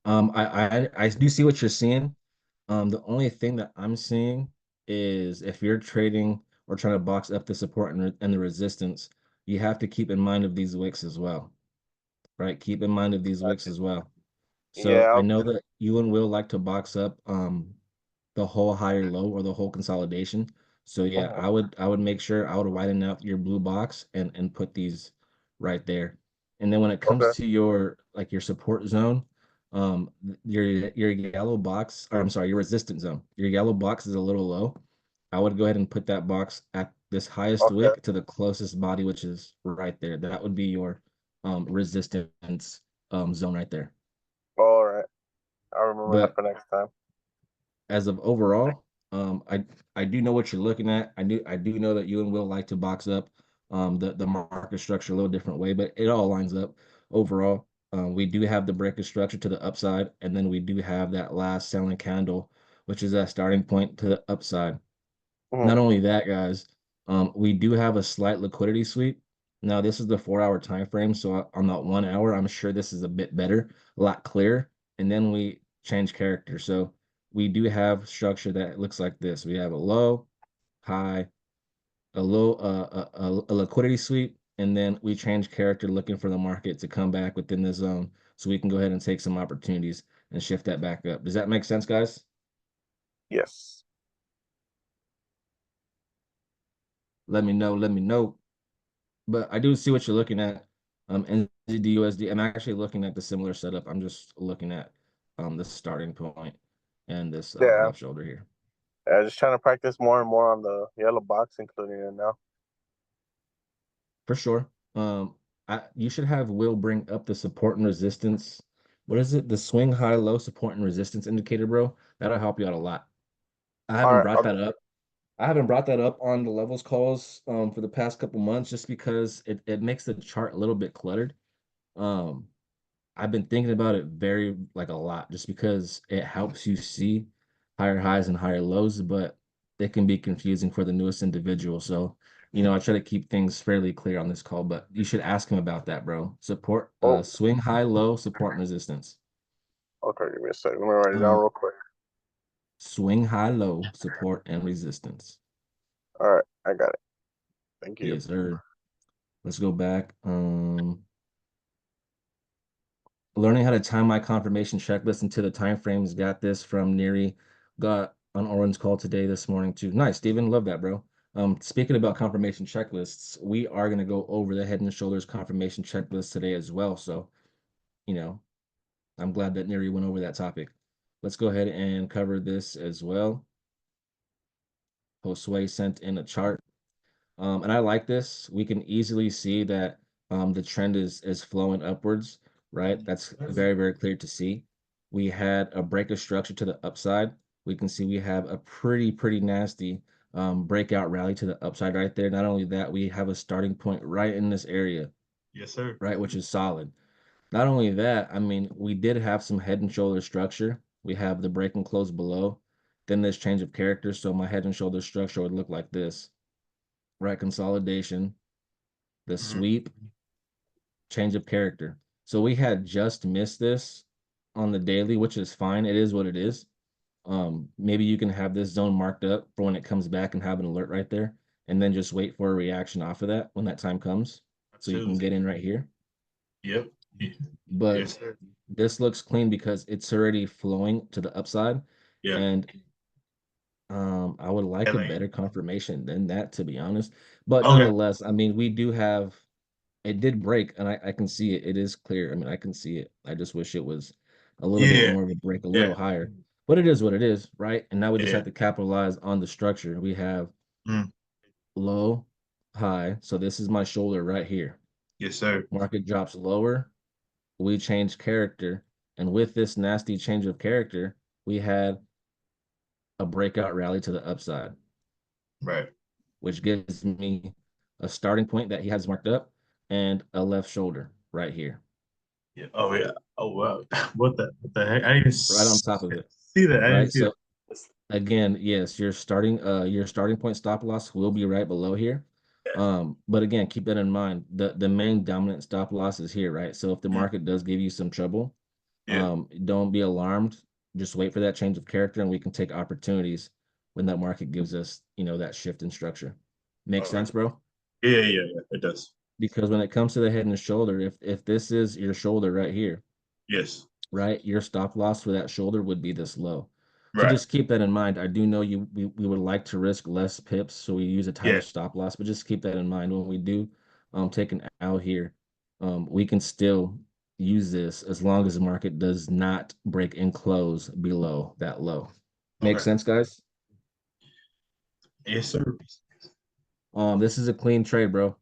I do see what you're seeing. The only thing that I'm seeing is if you're trading or trying to box up the support and the resistance, you have to keep in mind of these wicks as well, right? Keep in mind of these wicks Gotcha. as well. So Yeah. I know that you and Will like to box up the whole higher low or the whole consolidation. So yeah, Mhm. I would make sure I would widen out your blue box and put these right there. And then when it comes Okay. to your like your support zone, your yellow box, or I'm sorry, your resistance zone. Your yellow box is a little low. I would go ahead and put that box at this highest Okay. wick to the closest body, which is right there. That would be your resistance zone right there. All right. I'll remember that But for next time. as of overall, I do know what you're looking at. I do know that you and Will like to box up the market structure a little different way, but it all lines up overall. We do have the breaker structure to the upside, and then we do have that last selling candle, which is that starting point to the upside. Mhm. Not only that, guys, we do have a slight liquidity sweep. Now, this is the 4 hour time frame, so on that 1 hour, I'm sure this is a bit better, a lot clearer. And then we change character. So we do have structure that looks like this. We have a low, high, a low, a liquidity sweep, and then we change character, looking for the market to come back within the zone, so we can go ahead and take some opportunities and shift that back up. Does that make sense, guys? Yes. Let me know. Let me know. But I do see what you're looking at. NZD I'm actually looking at the similar setup. I'm just looking at the starting point and this Yeah. left shoulder here. Yeah. Just trying to practice more and more on the yellow box, including it now. For sure. You should have Will bring up the support and resistance. What is it? The swing high low support and resistance indicator, bro. That'll help you out a lot. I All haven't right. brought that up. I haven't brought that up on the levels calls for the past couple months just because it makes the chart a little bit cluttered. Um, I've been thinking about it very like a lot just because it helps you see higher highs and higher lows, but it can be confusing for the newest individual. So, I try to keep things fairly clear on this call, but you should ask him about that, bro. Support, Oh, swing high, low, support and resistance. okay. Give me a second. Let me write it down Um, real quick. swing high, low, support and resistance. All right. I got it. Thank you. Yes, sir. Let's go back. Learning how to time my confirmation checklist into the time frames. Got this from Neri. Got on Oren's call today this morning too. Nice, Steven. Love that, bro. Speaking about confirmation checklists, we are gonna go over the Head and Shoulders confirmation checklist today as well. So, you know, I'm glad that Neri went over that topic. Let's go ahead and cover this as well. Josue sent in a chart. And I like this. We can easily see that the trend is flowing upwards, right? That's very, very clear to see. We had a break of structure to the upside. We can see we have a pretty nasty breakout rally to the upside right there. Not only that, we have a starting point right in this area, Yes, sir. right, which is solid. Not only that, I mean, we did have some head and shoulder structure. We have the break and close below, then this change of character. So my head and shoulder structure would look like this, right? Consolidation, the Hmm. sweep, change of character. So we had just missed this on the daily, which is fine. It is what it is. Maybe you can have this zone marked up for when it comes back and have an alert right there, and then just wait for a reaction off of that when that time comes. So you can Absolutely. get in right here. Yep. But Yes, sir. this looks clean because it's already flowing to the upside. Yeah. And I would like a LA. better confirmation than that, to be honest. But Okay. nonetheless, I mean, we do have it did break, and I can see it. It is clear. I mean, I can see it. I just wish it was a little bit Yeah. more of a break, a little Yeah. higher. But it is what it is, right? And now we just Yeah. have to capitalize on the structure. We have Mm. low, high. So this is my shoulder right here. Yes, sir. Market drops lower. We change character. And with this nasty change of character, we had a breakout rally to the upside, Right. which gives me a starting point that he has marked up and a left shoulder right here, Yeah. Oh yeah. Oh wow. What the heck? I didn't even right on top of it. see that. I didn't Right? see that. So again, yes, your starting point stop loss will be right below here. But again, keep that in mind. The main dominant stop loss is here, right? So if the Mm. market does give you some trouble, Yeah. Don't be alarmed. Just wait for that change of character, and we can take opportunities when that market gives us, that shift in structure. Makes All right. sense, bro? Yeah. It does. Because when it comes to the head and the shoulder, if this is your shoulder right here, Yes. right, your stop loss for that shoulder would be this low. So Right. just keep that in mind. I do know we would like to risk less pips, so we use a tighter Yeah. stop loss, but just keep that in mind when we do take an out here. We can still use this as long as the market does not break and close below that low. Make Okay. sense, guys? Yes, sir. This is a clean trade, bro.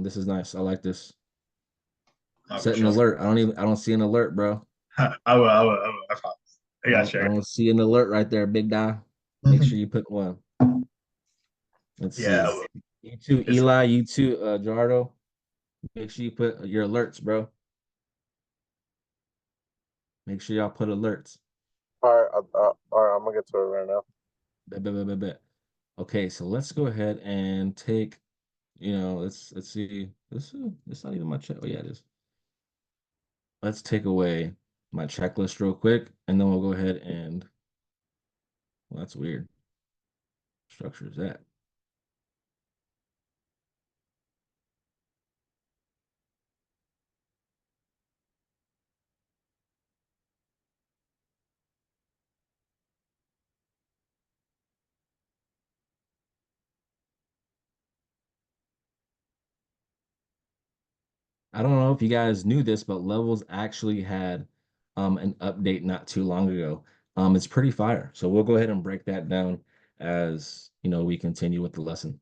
This is nice. I like this. For Set an sure. alert. I don't see an alert, bro. I will. I promise. I got I you. don't see an alert right there, big guy. Make sure you put one. Let's Yeah, I see. will. You too, Yes, sir. Eli. You too, Jardo. Make sure you put your alerts, bro. Make sure y'all put alerts. All right, I'm gonna get to it right now. Bet, bet, bet, bet, bet. Okay, so let's go ahead and take, let's see. This not even my check. Oh yeah, it is. Let's take away my checklist real quick, and then we'll go ahead and well, that's weird. Structure is that. I don't know if you guys knew this, but Levels actually had an update not too long ago. It's pretty fire. So we'll go ahead and break that down as we continue with the lesson.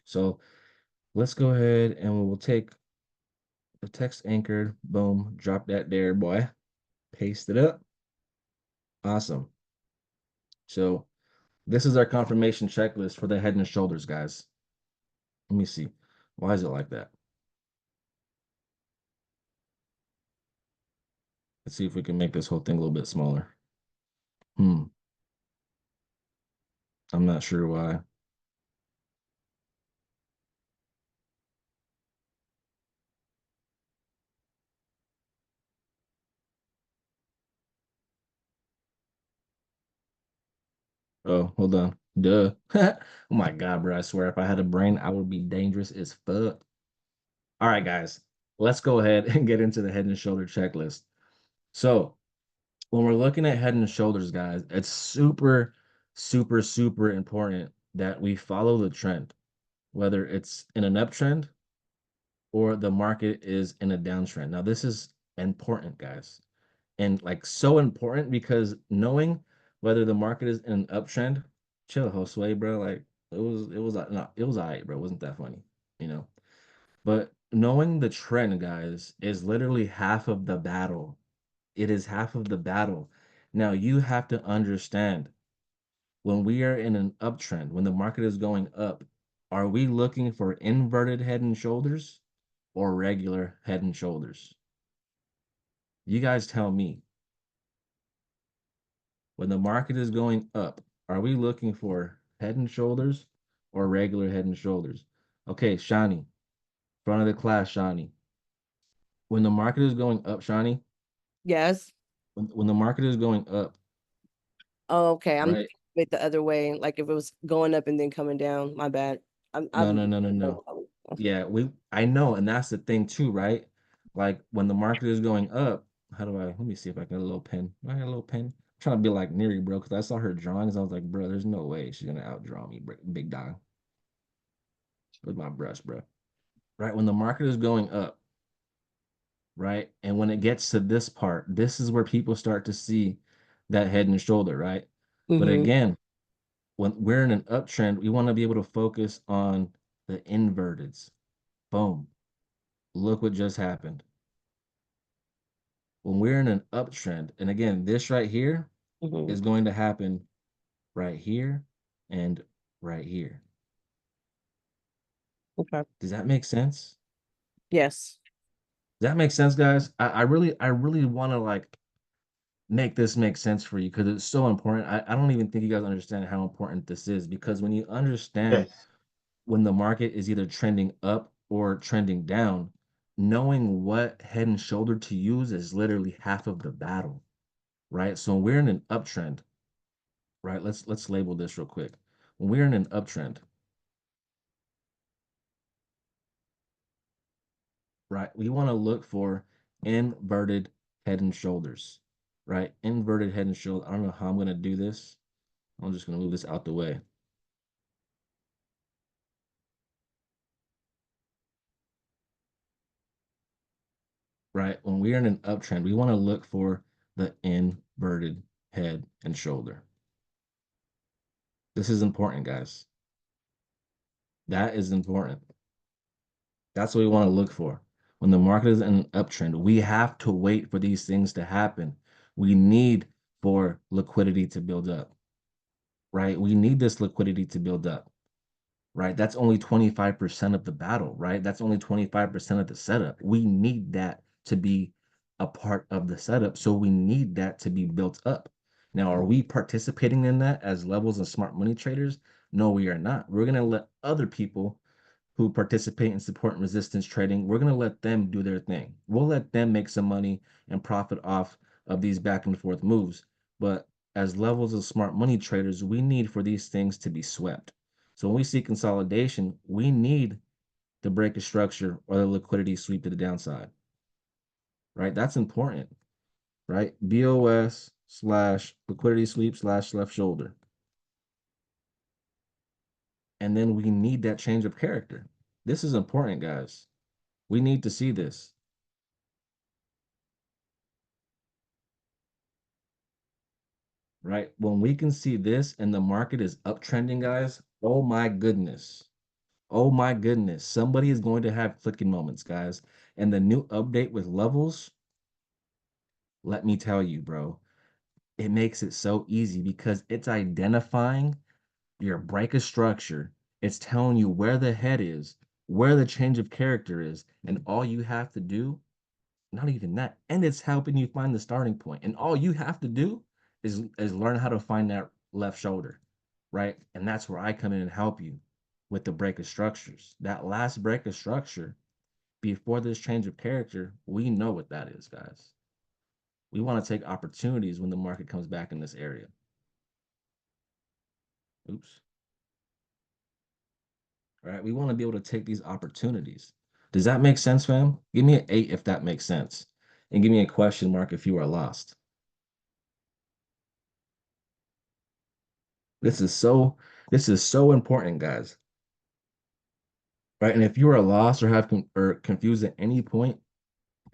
So let's go ahead and we'll take the text anchored, boom, drop that there, boy. Paste it up. Awesome. So this is our confirmation checklist for the head and shoulders, guys. Let me see. Why is it like that? Let's see if we can make this whole thing a little bit smaller. I'm not sure why. Oh, hold on. Duh. Oh my God, bro. I swear if I had a brain, I would be dangerous as fuck. All right, guys. Let's go ahead and get into the head and shoulder checklist. So when we're looking at head and shoulders, guys, it's super, super, super important that we follow the trend, whether it's in an uptrend or the market is in a downtrend. Now, this is important, guys, and like so important because knowing whether the market is in an uptrend, chill, Josue, bro. Like it was no, it was all right, bro. It wasn't that funny, you know. But knowing the trend, guys, is literally half of the battle. It is half of the battle. Now you have to understand when we are in an uptrend, when the market is going up, are we looking for inverted head and shoulders or regular head and shoulders? You guys tell me. When the market is going up, are we looking for head and shoulders or regular head and shoulders? Okay, Shani, front of the class, Shani. When the market is going up, Shani, Yes. when the market is going up, Oh, okay. I'm right? it the other way. Like if it was going up and then coming down. My bad. No, I'm no, no, no, no. Yeah, I know, and that's the thing too, right? Like when the market is going up, how do I let me see if I can get a little pen. Do I got a little pen? I'm trying to be like Neri, bro, because I saw her drawings. I was like, bro, there's no way she's gonna outdraw me, big dog. With my brush, bro. Right? When the market is going up, right? And when it gets to this part, this is where people start to see that head and shoulder, right? But Mm-hmm. again, when we're in an uptrend, we want to be able to focus on the inverteds. Boom. Look what just happened. When we're in an uptrend, and again, this right here Mm-hmm. is going to happen right here and right here. Okay. Does that make sense? Yes. Does that make sense, guys? I really want to like make this make sense for you because it's so important. I don't even think you guys understand how important this is because when you understand Yes. when the market is either trending up or trending down, knowing what head and shoulder to use is literally half of the battle. right? So we're in an uptrend, right? Let's label this real quick. When we're in an uptrend, right? We want to look for inverted head and shoulders, right? Inverted head and shoulder. I don't know how I'm going to do this. I'm just going to move this out the way. Right? When we're in an uptrend, we want to look for the inverted head and shoulder. This is important, guys. That is important. That's what we want to look for. When the market is in an uptrend, we have to wait for these things to happen. We need for liquidity to build up, right? We need this liquidity to build up, right? That's only 25% of the battle, right? That's only 25% of the setup. We need that to be a part of the setup. So we need that to be built up. Now, are we participating in that as levels of smart money traders? No, we are not. We're going to let other people who participate in support and resistance trading, we're going to let them do their thing. We'll let them make some money and profit off of these back and forth moves. But as levels of smart money traders, we need for these things to be swept. So when we see consolidation, we need to break a structure or the liquidity sweep to the downside, right? That's important, right? BOS slash liquidity sweep slash left shoulder. And then we need that change of character. This is important, guys. We need to see this. Right? When we can see this and the market is uptrending, guys, oh my goodness. Oh my goodness. Somebody is going to have clicking moments, guys. And the new update with levels, let me tell you, bro, it makes it so easy because it's identifying your break of structure. It's telling you where the head is, where the change of character is, and all you have to do, not even that, and it's helping you find the starting point. And all you have to do is learn how to find that left shoulder, right? And that's where I come in and help you with the break of structures. That last break of structure before this change of character, we know what that is, guys. We want to take opportunities when the market comes back in this area. Oops. All right, we want to be able to take these opportunities. Does that make sense, fam? Give me an 8 if that makes sense. And give me a question mark if you are lost. This is so important, guys. Right? And if you are lost or have confused at any point,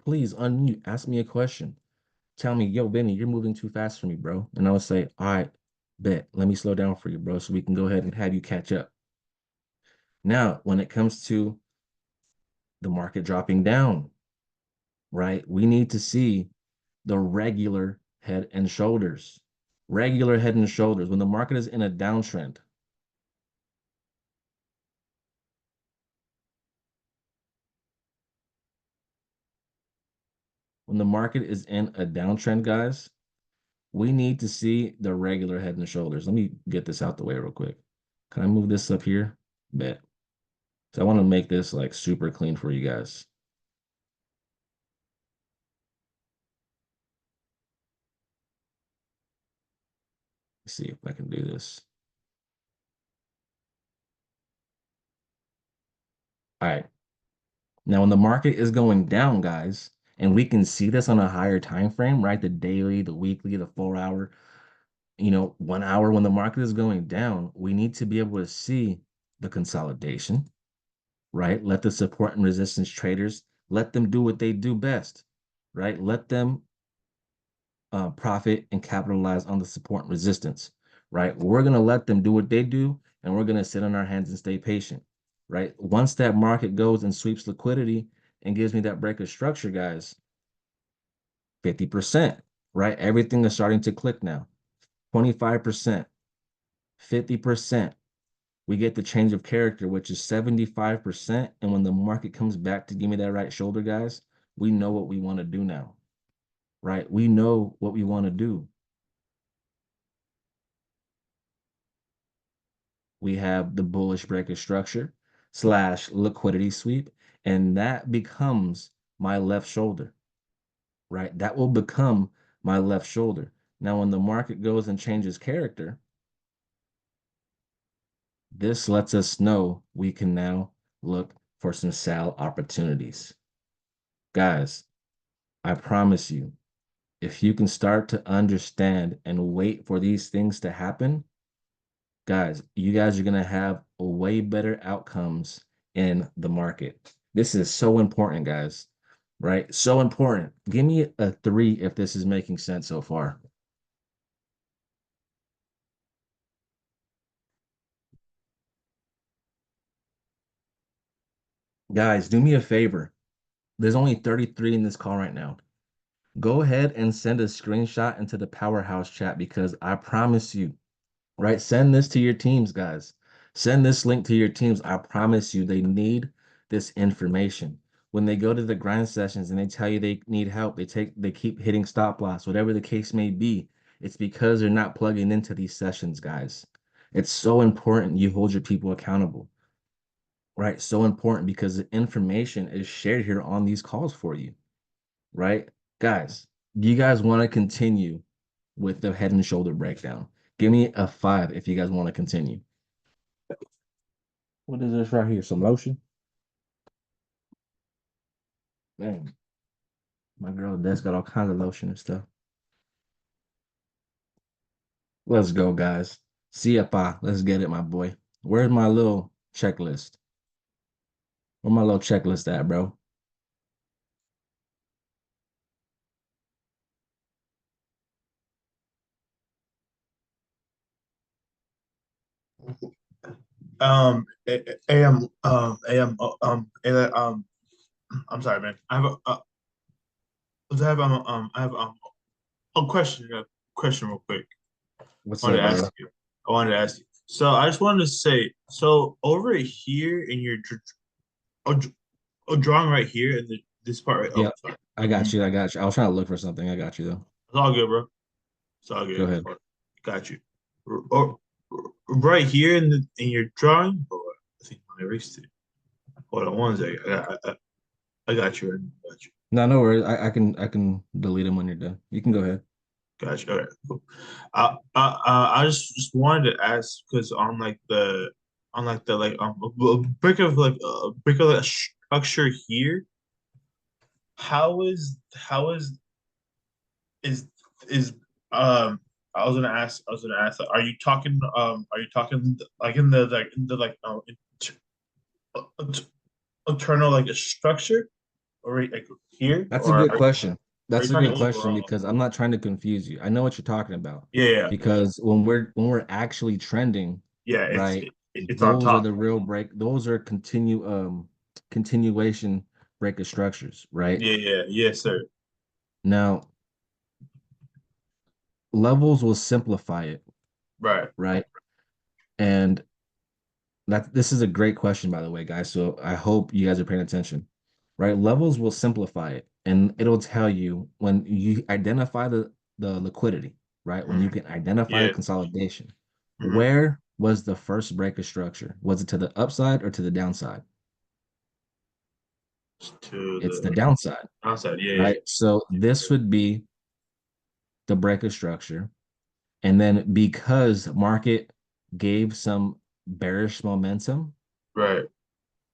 please unmute, ask me a question. Tell me, yo, Benny, you're moving too fast for me, bro. And I would say, all right, bet. Let me slow down for you, bro, so we can go ahead and have you catch up. Now, when it comes to the market dropping down, right? We need to see the regular head and shoulders. Regular head and shoulders. When the market is in a downtrend, when the market is in a downtrend, guys, we need to see the regular head and shoulders. Let me get this out the way real quick. Can I move this up here? Bet. So I want to make this like super clean for you guys. Let's see if I can do this. All right. Now, when the market is going down, guys, and we can see this on a higher time frame, right? The daily, the weekly, the 4 hour, 1 hour. When the market is going down, we need to be able to see the consolidation, right? Let the support and resistance traders, let them do what they do best, right? Let them profit and capitalize on the support and resistance, right? We're going to let them do what they do, and we're going to sit on our hands and stay patient, right? Once that market goes and sweeps liquidity and gives me that break of structure, guys, 50%, right? Everything is starting to click now. 25%, 50%. We get the change of character, which is 75%. And when the market comes back to give me that right shoulder, guys, we know what we want to do now, right? We know what we want to do. We have the bullish breaker structure / liquidity sweep, and that becomes my left shoulder, right? That will become my left shoulder. Now, when the market goes and changes character, this lets us know we can now look for some sell opportunities. Guys, I promise you, if you can start to understand and wait for these things to happen, guys, you guys are going to have way better outcomes in the market. This is so important, guys, right? So important. Give me a 3 if this is making sense so far. Guys, do me a favor. There's only 33 in this call right now. Go ahead and send a screenshot into the Powerhouse chat because I promise you, right? Send this to your teams, guys. Send this link to your teams. I promise you, they need this information. When they go to the grind sessions and they tell you they need help, they keep hitting stop loss, whatever the case may be. It's because they're not plugging into these sessions, guys. It's so important you hold your people accountable, right? So important because the information is shared here on these calls for you, right? Guys, do you guys want to continue with the head and shoulder breakdown? Give me a 5 if you guys want to continue. What is this right here? Some lotion? Man, my girl Des got all kinds of lotion and stuff. Let's go, guys. CFI, let's get it, my boy. Where's my little checklist? Where my little checklist at, bro? I'm sorry, man. I have a question real quick. What's I wanted up, to ask bro? you. I wanted to ask you. So I just wanted to say, so over here in your drawing right here in this part right. Oh, Yeah, sorry. I got you. I got you. I was trying to look for something. I got you though. It's all good, bro. It's all Go good. ahead. Got you. Right here in your drawing. Hold on. I think I erased it. Hold on one second. I got you. I got you. No, no worries. I can delete them when you're done. You can go ahead. Got you. Okay, cool. I just wanted to ask because on like the like a brick of like structure here. How is I was gonna ask like, are you talking like in the like internal like a structure or like here That's a or good question. are you That's a talking good question overall? because I'm not trying to confuse you. I know what you're talking about. Yeah, Because when we're actually trending, yeah, right, it's on those are top. the real break, those are continuation break of structures, right? Yes, sir. Now, levels will simplify it, Right. right? And this is a great question, by the way, guys. So I hope you guys are paying attention, right? Levels will simplify it, and it'll tell you when you identify the liquidity, right? When you can identify the Yeah. consolidation, Mhm. where was the first break of structure? Was it to the upside or to the downside? To It's the the downside, outside. Yeah. right? So this would be the break of structure. And then because market gave some bearish momentum, Right.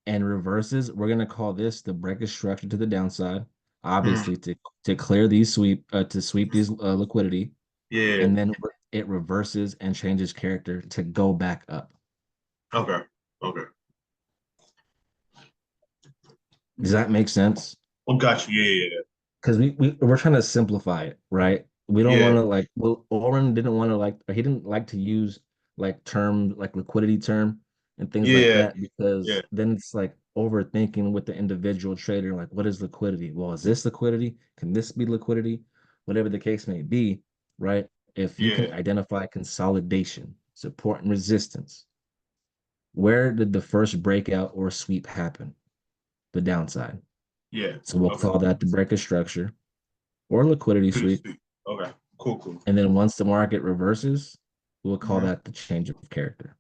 and reverses, we're going to call this the breakage structure to the downside, Mhm. obviously to clear these sweep these liquidity, Yeah. and then it reverses and changes character to go back up. Okay. Okay. Does that make sense? Oh, got you. Yeah. Because we're trying to simplify it, right? We don't want Yeah. to like, well, Oren didn't want to like, or he didn't like to use like term like liquidity term and things like Yeah. that because Yeah. then it's like overthinking with the individual trader, like what is liquidity? Well, is this liquidity? Can this be liquidity? Whatever the case may be, right? If you can Yeah. identify consolidation, support and resistance, where did the first breakout or sweep happen? The downside. Yeah. So we'll Okay. call that the break of structure or liquidity Pretty sweep. sweet. Okay. Cool. And then once the market reverses, we'll call Mhm. that the change of character.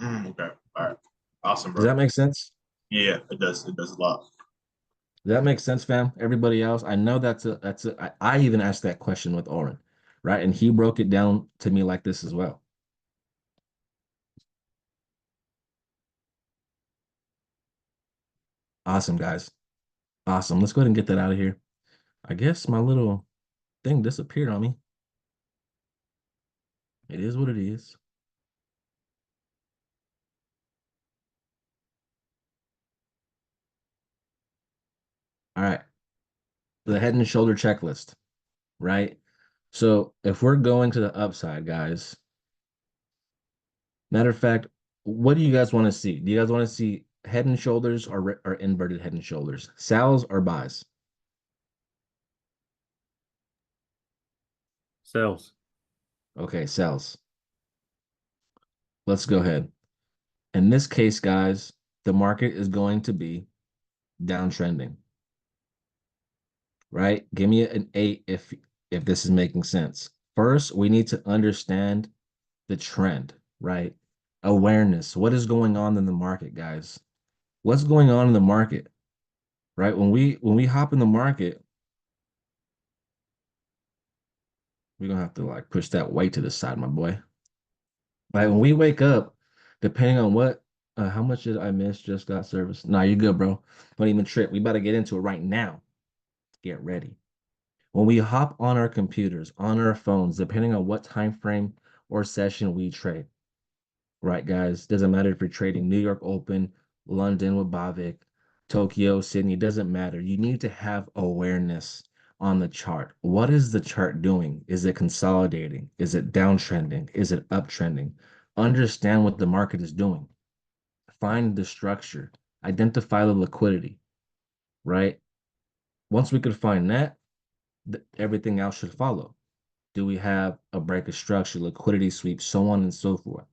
Okay. All right. Awesome, Does bro. that make sense? Yeah. It does. It does a lot. Does that make sense, fam? Everybody else, I know I even asked that question with Oren, right? And he broke it down to me like this as well. Awesome, guys. Awesome. Let's go ahead and get that out of here. I guess my little thing disappeared on me. It is what it is. All right. The head and shoulder checklist, right? So if we're going to the upside, guys, matter of fact, what do you guys want to see? Do you guys want to see head and shoulders or inverted head and shoulders? Sells or buys? Sells. Okay, sells. Let's go ahead. In this case, guys, the market is going to be downtrending, right? Give me an 8 if this is making sense. First, we need to understand the trend, right? Awareness. What is going on in the market, guys? What's going on in the market, right? When we hop in the market, we're gonna have to like push that weight to the side, my boy. Like when we wake up, depending on what how much did I miss just got service? Nah, you're good, bro. Don't even trip. We better get into it right now. Get ready. When we hop on our computers, on our phones, depending on what time frame or session we trade, right, guys? Doesn't matter if you're trading New York Open, London with Bavik, Tokyo, Sydney, doesn't matter. You need to have awareness on the chart. What is the chart doing? Is it consolidating? Is it downtrending? Is it uptrending? Understand what the market is doing. Find the structure, identify the liquidity, right? Once we could find that, everything else should follow. Do we have a break of structure, liquidity sweep, so on and so forth?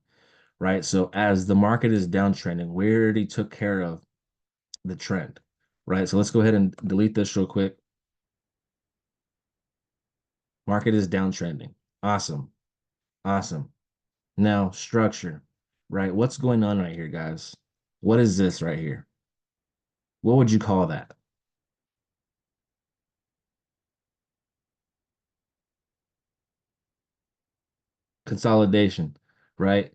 Right? So as the market is downtrending, we already took care of the trend, right? So let's go ahead and delete this real quick. Market is downtrending. Awesome. Awesome. Now, structure, right? What's going on right here, guys? What is this right here? What would you call that? Consolidation, right?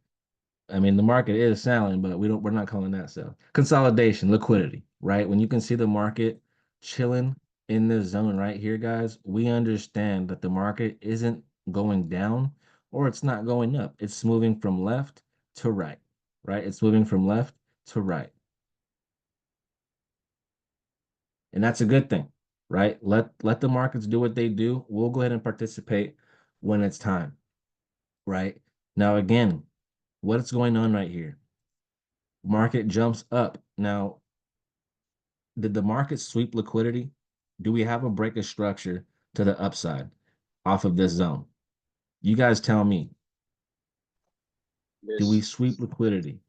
I mean, the market is selling, but we're not calling that sell. Consolidation, liquidity, right? When you can see the market chilling in this zone right here, guys, we understand that the market isn't going down or it's not going up. It's moving from left to right, right? It's moving from left to right. And that's a good thing, right? Let the markets do what they do. We'll go ahead and participate when it's time, right? Now, again, what's going on right here? Market jumps up. Now, did the market sweep liquidity? Do we have a break of structure to the upside off of this zone? You guys tell me. Do we sweep liquidity?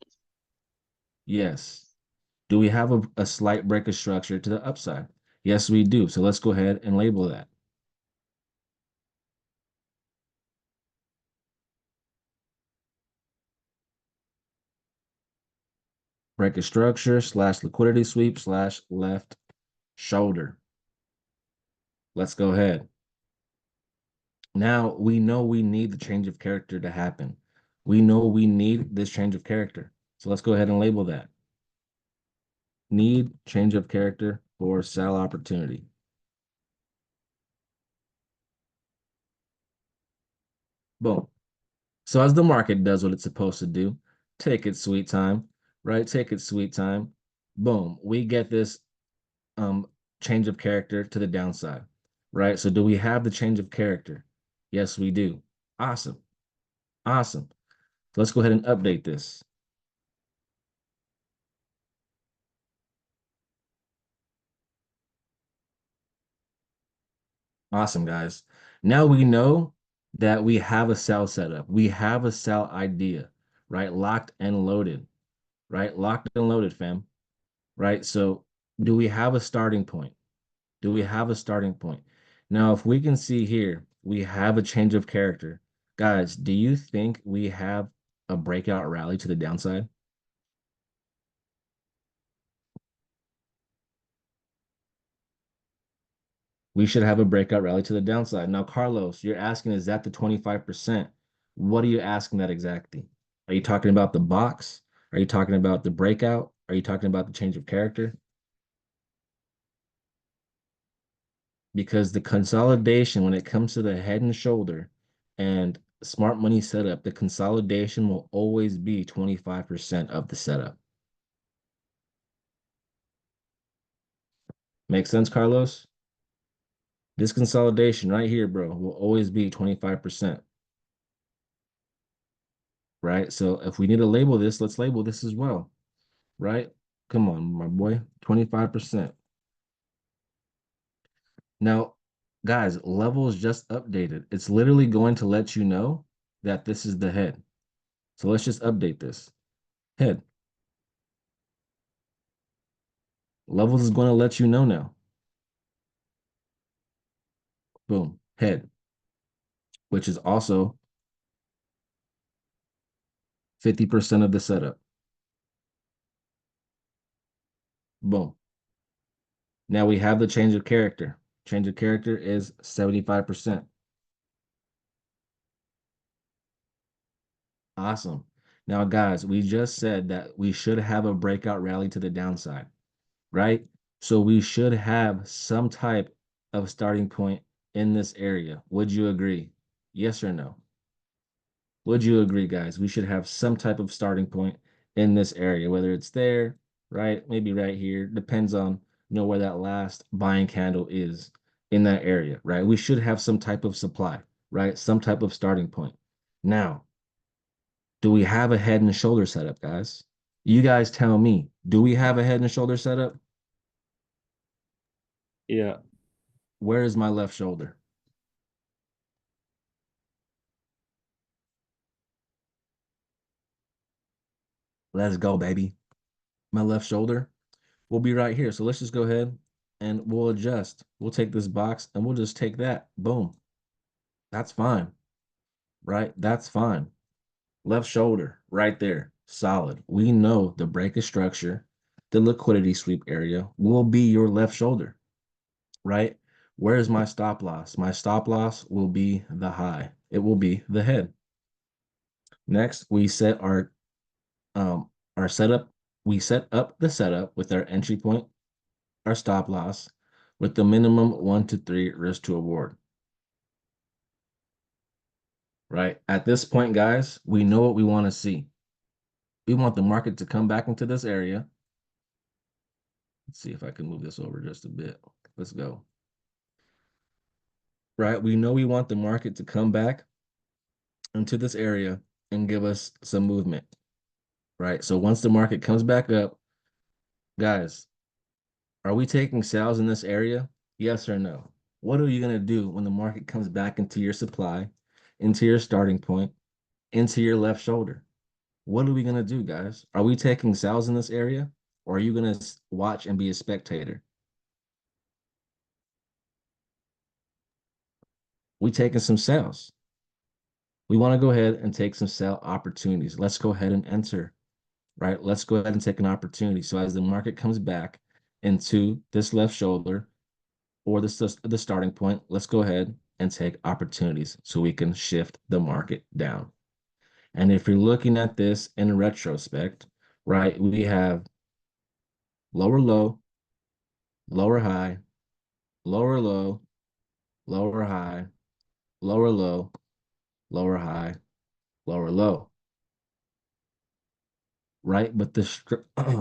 Yes. Do we have a slight break of structure to the upside? Yes, we do. So let's go ahead and label that. Break of structure / liquidity sweep / left shoulder. Let's go ahead. Now we know we need the change of character to happen. We know we need this change of character. So let's go ahead and label that. Need change of character for sell opportunity. Boom. So as the market does what it's supposed to do, take its sweet time, right? Take its sweet time. Boom. We get this change of character to the downside, right? So do we have the change of character? Yes, we do. Awesome. Awesome. So let's go ahead and update this. Awesome, guys. Now we know that we have a sell setup. We have a sell idea, right? Locked and loaded, right? Locked and loaded, fam. Right? So do we have a starting point? Do we have a starting point? Now, if we can see here, we have a change of character. Guys, do you think we have a breakout rally to the downside? We should have a breakout rally to the downside. Now, Carlos, you're asking, is that the 25%? What are you asking that exactly? Are you talking about the box? Are you talking about the breakout? Are you talking about the change of character? Because the consolidation, when it comes to the head and shoulder and smart money setup, the consolidation will always be 25% of the setup. Make sense, Carlos? This consolidation right here, bro, will always be 25%. Right? So if we need to label this, let's label this as well. Right? Come on, my boy, 25%. Now, guys, levels just updated. It's literally going to let you know that this is the head. So let's just update this. Head. Levels is going to let you know now. Boom. Head. Which is also 50% of the setup. Boom. Now we have the change of character. Change of character is 75%. Awesome. Now, guys, we just said that we should have a breakout rally to the downside, right? So we should have some type of starting point in this area. Would you agree? Yes or no? Would you agree, guys? We should have some type of starting point in this area, whether it's there, right? Maybe right here. Depends on, where that last buying candle is in that area, right? We should have some type of supply, right? Some type of starting point. Now, do we have a head and shoulder setup, guys? You guys tell me, do we have a head and shoulder setup? Yeah. Where is my left shoulder? Let's go, baby. My left shoulder will be right here. So let's just go ahead and we'll adjust. We'll take this box and we'll just take that. Boom. That's fine, right? That's fine. Left shoulder right there. Solid. We know the break structure, the liquidity sweep area will be your left shoulder, right? Where's my stop loss? My stop loss will be the high. It will be the head. Next, we set our setup. We set up the setup with our entry point, our stop loss, with the minimum 1 to 3 risk to award. Right? At this point, guys, we know what we want to see. We want the market to come back into this area. Let's see if I can move this over just a bit. Let's go. Right? We know we want the market to come back into this area and give us some movement. Right? So once the market comes back up, guys, are we taking sales in this area? Yes or no? What are you going to do when the market comes back into your supply, into your starting point, into your left shoulder? What are we going to do, guys? Are we taking sales in this area, or are you going to watch and be a spectator? We taking some sales. We want to go ahead and take some sell opportunities. Let's go ahead and enter, right? Let's go ahead and take an opportunity. So as the market comes back into this left shoulder or the starting point, let's go ahead and take opportunities so we can shift the market down. And if you're looking at this in retrospect, right, we have lower low, lower high, lower low, lower high, lower low, lower high, lower low. Right? But the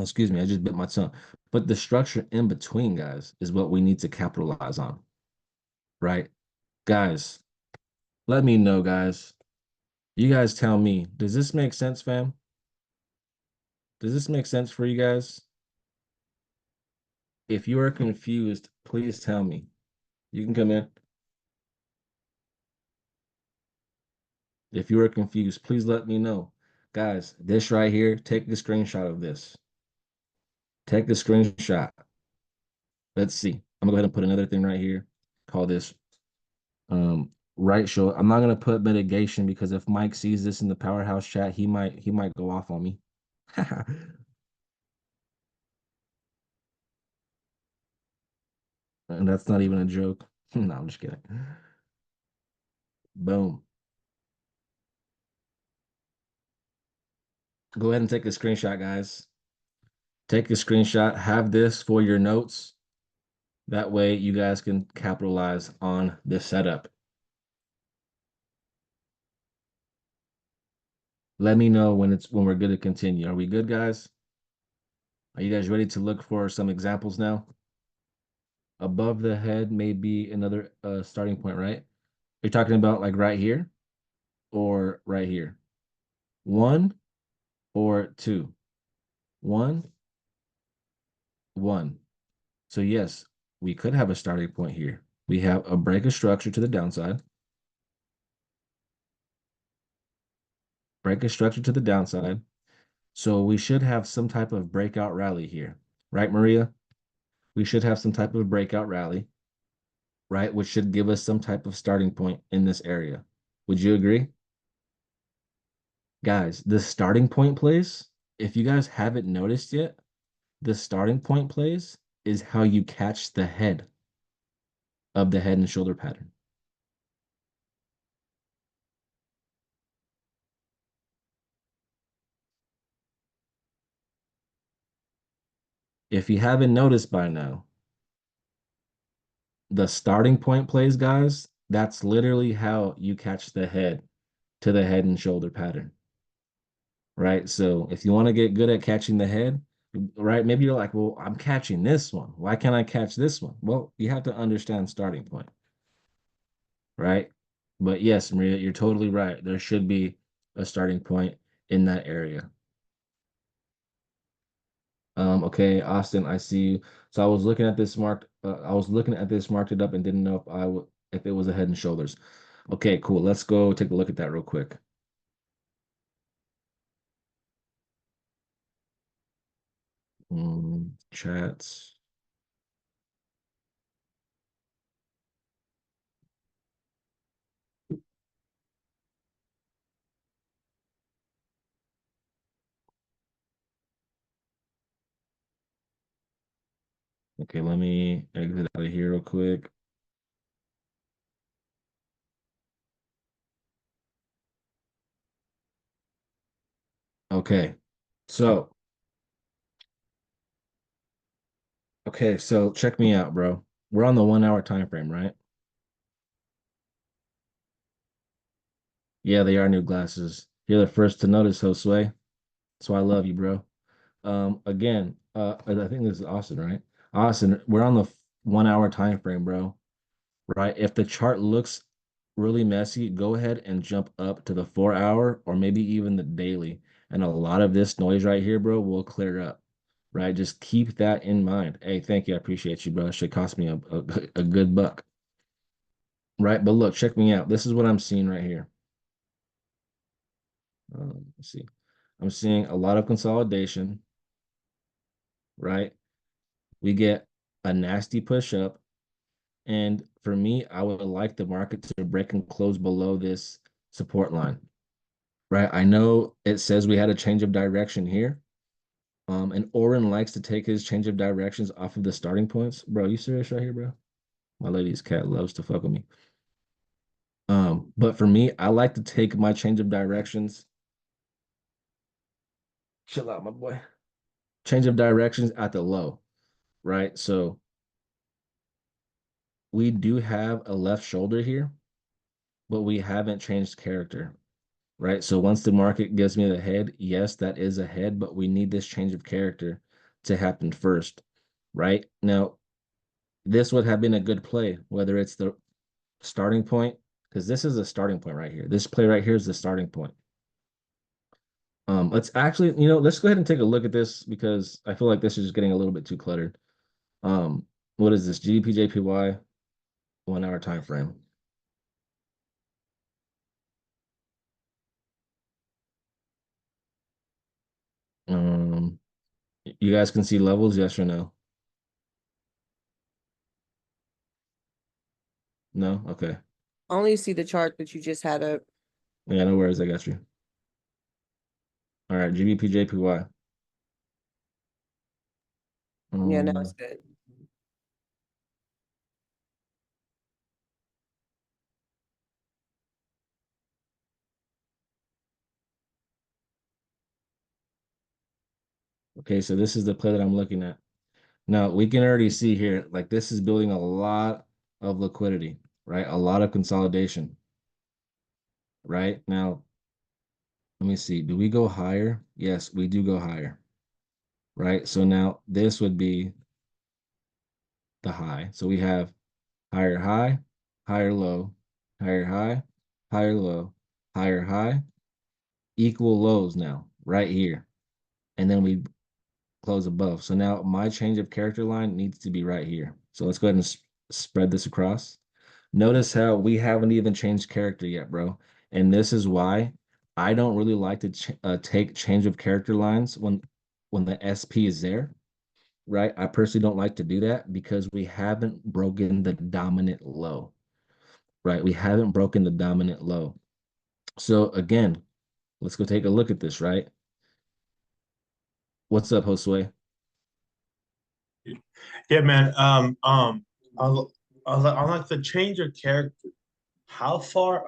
excuse me, I just bit my tongue. But the structure in between, guys, is what we need to capitalize on. Right? Guys, let me know, guys. You guys tell me, does this make sense, fam? Does this make sense for you guys? If you are confused, please tell me. You can come in. If you are confused, please let me know. Guys, this right here, take the screenshot of this. Take the screenshot. Let's see. I'm gonna go ahead and put another thing right here. Call this right show. I'm not gonna put mitigation because if Mike sees this in the powerhouse chat, he might go off on me. And that's not even a joke. No, I'm just kidding. Boom. Go ahead and take a screenshot, guys. Take a screenshot, have this for your notes. That way you guys can capitalize on this setup. Let me know when we're good to continue. Are we good, guys? Are you guys ready to look for some examples now? Above the head may be another starting point, right? You're talking about like right here or right here? One or two? One, one. So yes, we could have a starting point here. We have a break of structure to the downside. Break of structure to the downside. So we should have some type of breakout rally here, right, Maria? We should have some type of breakout rally, right? Which should give us some type of starting point in this area. Would you agree? Guys, the starting point plays, if you guys haven't noticed yet, the starting point plays is how you catch the head of the head and shoulder pattern. If you haven't noticed by now, the starting point plays, guys, that's literally how you catch the head to the head and shoulder pattern, right? So if you want to get good at catching the head, right, maybe you're like, well, I'm catching this one. Why can't I catch this one? Well, you have to understand starting point, right? But yes, Maria, you're totally right. There should be a starting point in that area. Okay, Austin, I see you. So I was looking at this marked it up and didn't know if it was a head and shoulders. Okay, cool. Let's go take a look at that real quick. Chats. Okay, let me exit out of here real quick. Okay, so check me out, bro. We're on the 1 hour time frame, right? Yeah, they are new glasses. You're the first to notice, Josue. So I love you, bro. Again, I think this is Austin, right? Austin, we're on the 1 hour time frame, bro. Right? If the chart looks really messy, go ahead and jump up to the 4 hour or maybe even the daily. And a lot of this noise right here, bro, will clear up. Right? Just keep that in mind. Hey, thank you. I appreciate you, bro. It should cost me a good buck. Right? But look, check me out. This is what I'm seeing right here. Let's see. I'm seeing a lot of consolidation, right? We get a nasty push up. And for me, I would like the market to break and close below this support line, right? I know it says we had a change of direction here. And Oren likes to take his change of directions off of the starting points. Bro, you serious right here, bro? My lady's cat loves to fuck with me. But for me, I like to take my change of directions. Chill out, my boy. Change of directions at the low, right? So we do have a left shoulder here, but we haven't changed character, right? So once the market gives me the head, yes, that is a head, but we need this change of character to happen first, right? Now, this would have been a good play, whether it's the starting point, because this is a starting point right here. This play right here is the starting point. Let's actually, let's go ahead and take a look at this because I feel like this is just getting a little bit too cluttered. What is this? GDPJPY 1 hour time frame. Um, you guys can see levels, yes or no? No? Okay. I only see the chart that you just had up. Yeah, no worries. I got you. All right, GBPJPY. Yeah, now it's good. Okay, so this is the play that I'm looking at. Now we can already see here, like this is building a lot of liquidity, right? A lot of consolidation, right? Now, let me see. Do we go higher? Yes, we do go higher, right? So now this would be the high. So we have higher high, higher low, higher high, higher low, higher high, equal lows now, right here. And then we close above. So now my change of character line needs to be right here. So let's go ahead and spread this across. Notice how we haven't even changed character yet, bro. And this is why I don't really like to take change of character lines when the SP is there, right? I personally don't like to do that because we haven't broken the dominant low, right? We haven't broken the dominant low. So again, let's go take a look at this, right? What's up, Josue? Yeah, man. I like the change of character. How far,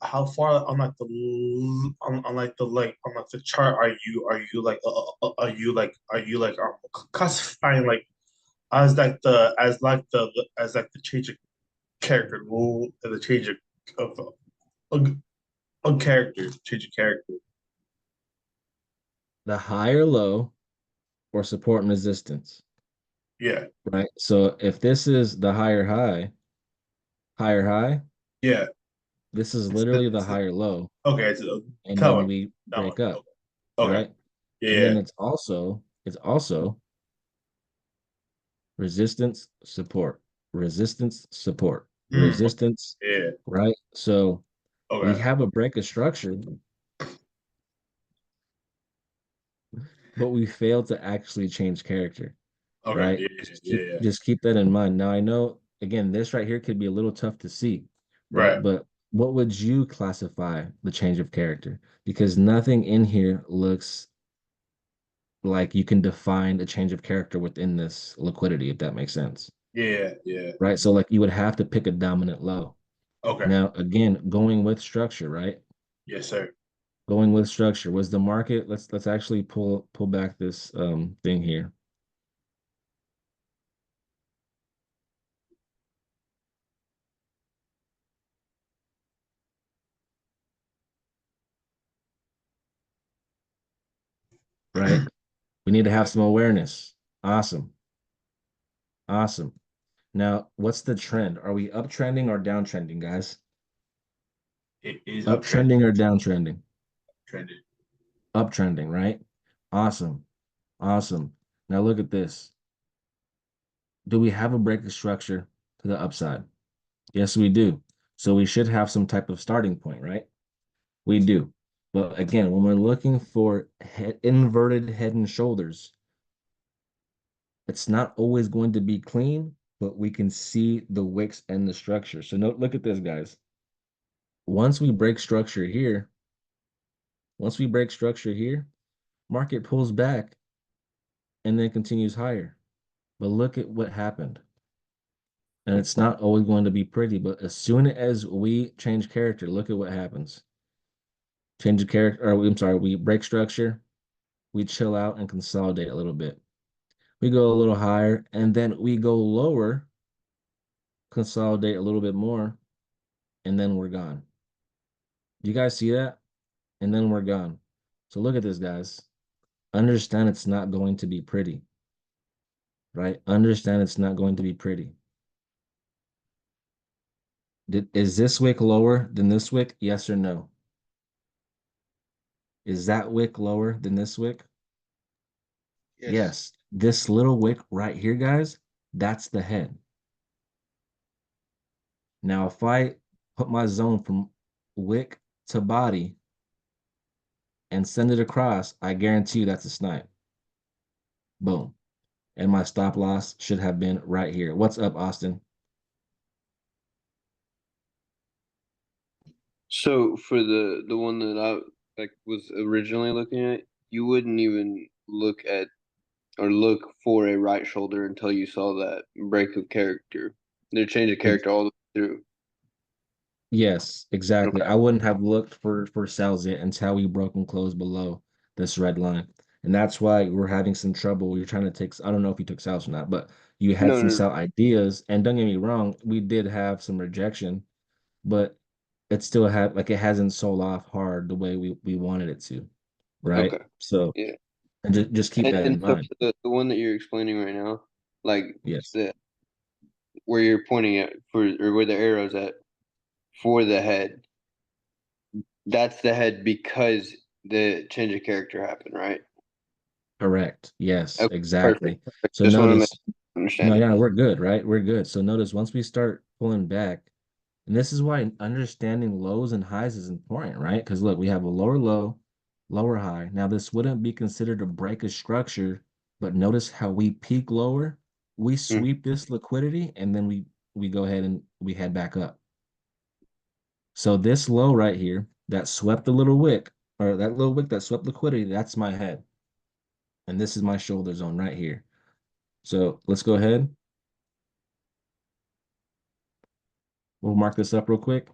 how far on like the on like the chart are you like classifying like as like the change of character rule and the change of character change of character. The higher low or support and resistance, Yeah, right? So if this is the higher high, yeah. this is It's the, literally the it's the, higher low, okay, and tell then me. we Tell me. break up, Okay. right? And Yeah. then it's also resistance, support, resistance, support, Mm, resistance, yeah. right? So we Okay. have a break of structure, but we failed to actually change character, Okay. right? Yeah. Just Yeah. keep Yeah. just keep that in mind. Now I know again, this right here could be a little tough to see, right? Right. But what would you classify the change of character? Because nothing in here looks like you can define a change of character within this liquidity, if that makes sense. Yeah. Yeah. Right. So like you would have to pick a dominant low. Okay. Now, again, going with structure, right? Yes, sir. Going with structure was the market. Let's actually pull back this thing here. Right. We need to have some awareness. Awesome. Awesome. Now, what's the trend? Are we uptrending or downtrending, guys? It is uptrend Uptrending or downtrending? trended. Uptrending, right? Awesome. Awesome. Now look at this. Do we have a break of structure to the upside? Yes, we do. So we should have some type of starting point, right? We do. But again, when we're looking for inverted head and shoulders, it's not always going to be clean, but we can see the wicks and the structure. So look at this, guys. Once we break structure here, market pulls back and then continues higher. But look at what happened. And it's not always going to be pretty, but as soon as we change character, look at what happens. Change the character, or I'm sorry, we break structure, we chill out and consolidate a little bit. We go a little higher, and then we go lower, consolidate a little bit more, and then we're gone. Do you guys see that? And then we're gone. So look at this, guys. Understand it's not going to be pretty, right? Understand it's not going to be pretty. Is this wick lower than this wick? Yes or no? Is that wick lower than this wick? Yes. This little wick right here, guys, that's the head. Now, if I put my zone from wick to body and send it across, I guarantee you that's a snipe. Boom. And my stop loss should have been right here. What's up, Austin? So for the one that I like was originally looking at, you wouldn't even look at or look for a right shoulder until you saw that break of character. They change of character all the way through. Yes, exactly. Okay. I wouldn't have looked for sales yet until we broke and closed below this red line. And that's why we're having some trouble. You're trying to take, I don't know if you took sales or not, but you had No, some no, no. sell ideas. And don't get me wrong, we did have some rejection, but it still had like it hasn't sold off hard the way we wanted it to, right? Okay. So Yeah. and just keep that And in so mind. the one that you're explaining right now, like Yes. the where you're pointing at for or where the arrow's at for the head, that's the head because the change of character happened, right? Correct. Yes, Okay, exactly. perfect. Perfect. So Just want to make notice, no, understanding. yeah, we're good, right? We're good. So notice once we start pulling back, and this is why understanding lows and highs is important, right? Because look, we have a lower low, lower high. Now, this wouldn't be considered a break of structure, but notice how we peak lower, we Mm. sweep this liquidity, and then we go ahead and we head back up. So this low right here that swept the little wick, or that little wick that swept liquidity, that's my head. And this is my shoulder zone right here. So let's go ahead. We'll mark this up real quick.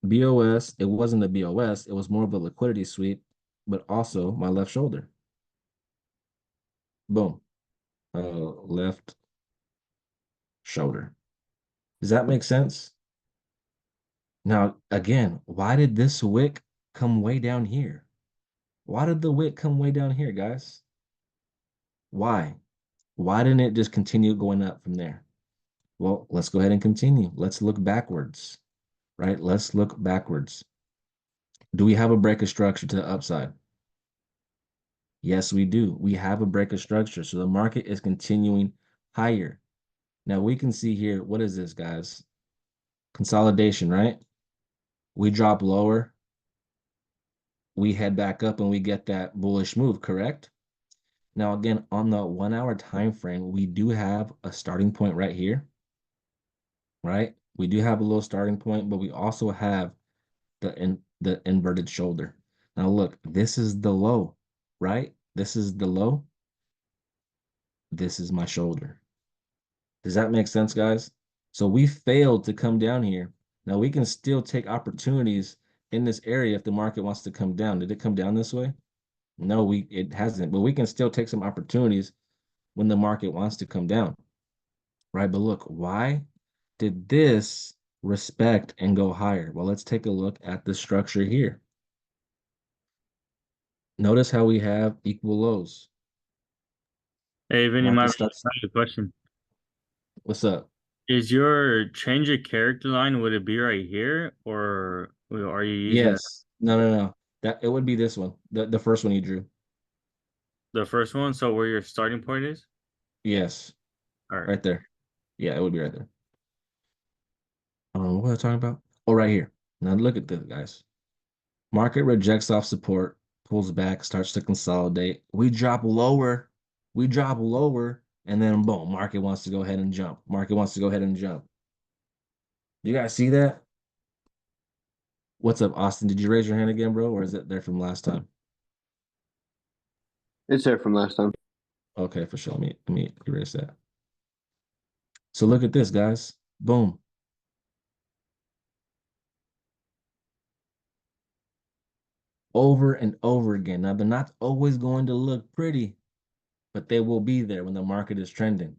BOS, it wasn't a BOS, it was more of a liquidity sweep, but also my left shoulder. Boom. Left shoulder. Does that make sense? Now, again, why did this wick come way down here? Why did the wick come way down here, guys? Why? Why didn't it just continue going up from there? Well, let's go ahead and continue. Let's look backwards, right? Let's look backwards. Do we have a break of structure to the upside? Yes, we do. We have a break of structure. So the market is continuing higher. Now we can see here, what is this, guys? Consolidation, right? We drop lower, we head back up and we get that bullish move, correct? Now, again, on the 1 hour time frame, we do have a starting point right here, right? We do have a little starting point, but we also have the inverted shoulder. Now look, this is the low, right? This is the low. This is my shoulder. Does that make sense, guys? So we failed to come down here. Now we can still take opportunities in this area if the market wants to come down. Did it come down this way? No, it hasn't, but we can still take some opportunities when the market wants to come down, right? But look, why did this respect and go higher? Well, let's take a look at the structure here. Notice how we have equal lows. Hey, Vinny, Market starts. I have a question. What's up? Is your change of character line, would it be right here, or are you using Yes. No. That it would be this one, the first one you drew. the first one? So where your starting point is? Yes, All right. right there. Yeah, it would be right there. What was I talking about? Oh, right here. Now look at this, guys. Market rejects off support, pulls back, starts to consolidate. We drop lower. We drop lower, and then boom, market wants to go ahead and jump. Market wants to go ahead and jump. You guys see that? What's up, Austin? Did you raise your hand again, bro, or is it there from last time? It's there from last time. Okay, for sure. Let me erase that. So look at this, guys. Boom. Over and over again. Now, they're not always going to look pretty, but they will be there when the market is trending.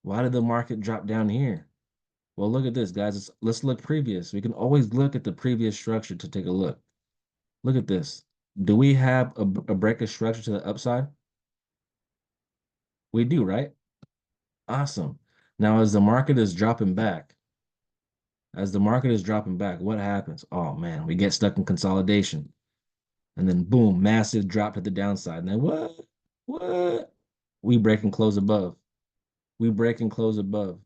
Why did the market drop down here? Well, look at this, guys. Let's look previous. We can always look at the previous structure to take a look. Look at this. Do we have a break of structure to the upside? We do, right? Awesome. Now, as the market is dropping back, what happens? Oh man, we get stuck in consolidation. And then boom, massive drop to the downside. And then what? What? We break and close above. We break and close above.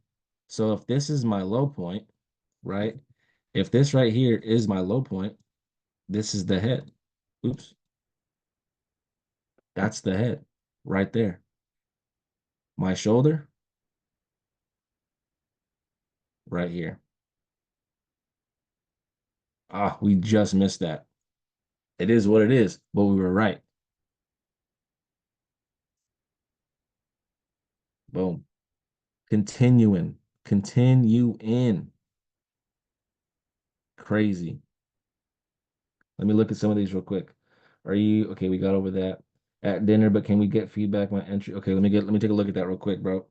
So if this is my low point, right? If this right here is my low point, this is the head. Oops. That's the head right there. My shoulder right here. Ah, we just missed that. It is what it is, but we were right. Boom. Continuing. Continue in. Crazy. Let me look at some of these real quick. Are you okay? We got over that at dinner, but can we get feedback on entry? Okay, let me take a look at that real quick, bro.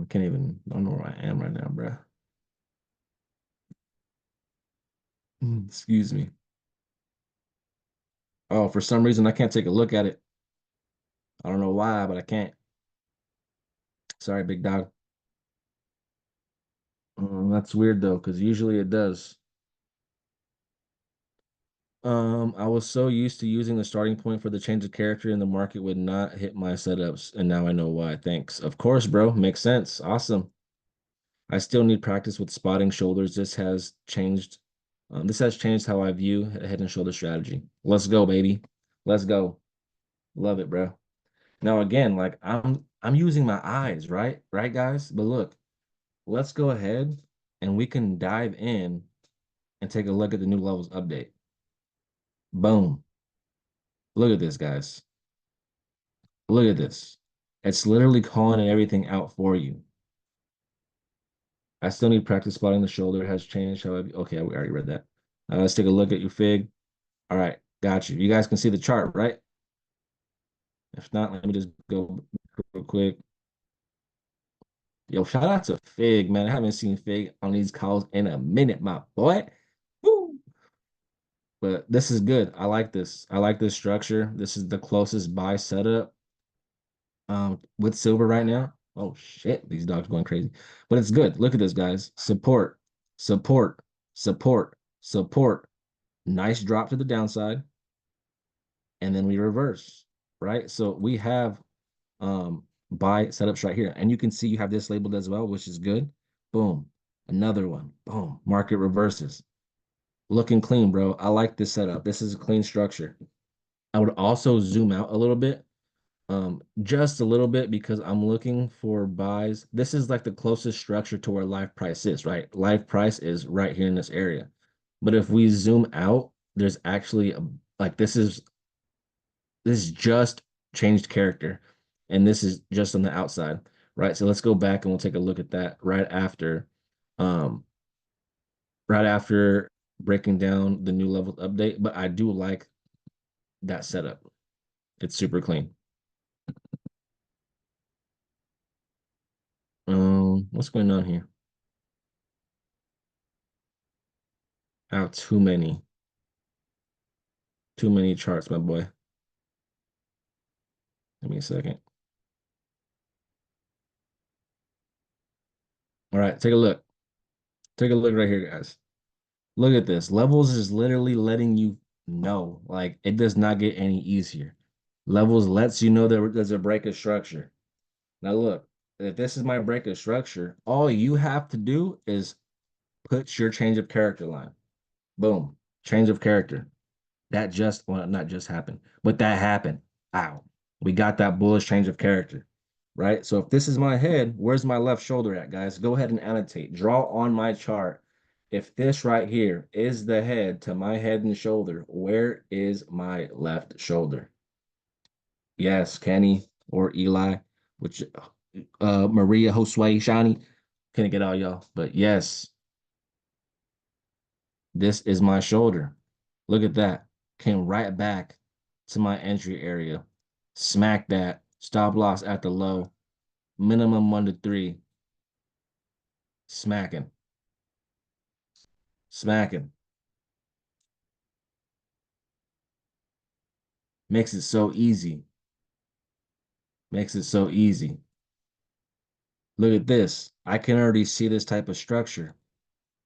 Can't even. I don't know where I am right now, bro. Excuse me. Oh, for some reason I can't take a look at it. I don't know why, but I can't. Sorry, big dog. That's weird though, because usually it does. I was so used to using the starting point for the change of character and the market would not hit my setups, and now I know why. Thanks. Of course, bro. Makes sense. Awesome. I still need practice with spotting shoulders. This has changed how I view a head and shoulder strategy. Let's go, baby. Let's go. Love it, bro. Now again, like I'm using my eyes, right? Right, guys? But look, let's go ahead and we can dive in and take a look at the new levels update. Boom. Look at this, guys. Look at this. It's literally calling everything out for you. I still need practice spotting the shoulder has changed. Okay, we already read that. Let's take a look at your fig. All right, got you. You guys can see the chart, right? If not, let me just go real quick. Yo, shout out to Fig, man. I haven't seen Fig on these calls in a minute, my boy. Woo! But this is good. I like this. I like this structure. This is the closest buy setup with silver right now. Oh shit, these dogs going crazy. But it's good. Look at this, guys. Support, support, support, support. Nice drop to the downside. And then we reverse, right? So we have buy setups right here. And you can see you have this labeled as well, which is good. Boom. Another one. Boom. Market reverses. Looking clean, bro. I like this setup. This is a clean structure. I would also zoom out a little bit, just a little bit, because I'm looking for buys. This is like the closest structure to where live price is, right? Live price is right here in this area. But if we zoom out, there's actually like this is just changed character, and this is just on the outside, right? So let's go back and we'll take a look at that um, right after breaking down the new level update. But I do like that setup. It's super clean. What's going on here? Oh, too many charts, my boy. Give me a second. All right, take a look. Take a look right here, guys. Look at this. Levels is literally letting you know, like it does not get any easier. Levels lets you know there's a break of structure. Now look, if this is my break of structure, all you have to do is put your change of character line. Boom, change of character. That just, well, not just happened, but that happened. Ow. We got that bullish change of character, right? So if this is my head, where's my left shoulder at, guys? Go ahead and annotate. Draw on my chart. If this right here is the head to my head and shoulder, where is my left shoulder? Yes, Kenny or Eli, which Maria, Josue, Shani. Couldn't get all y'all, but yes, this is my shoulder. Look at that. Came right back to my entry area. Smack that. Stop loss at the low. Minimum 1 to 3. Smacking. Smacking. Makes it so easy. Makes it so easy. Look at this. I can already see this type of structure.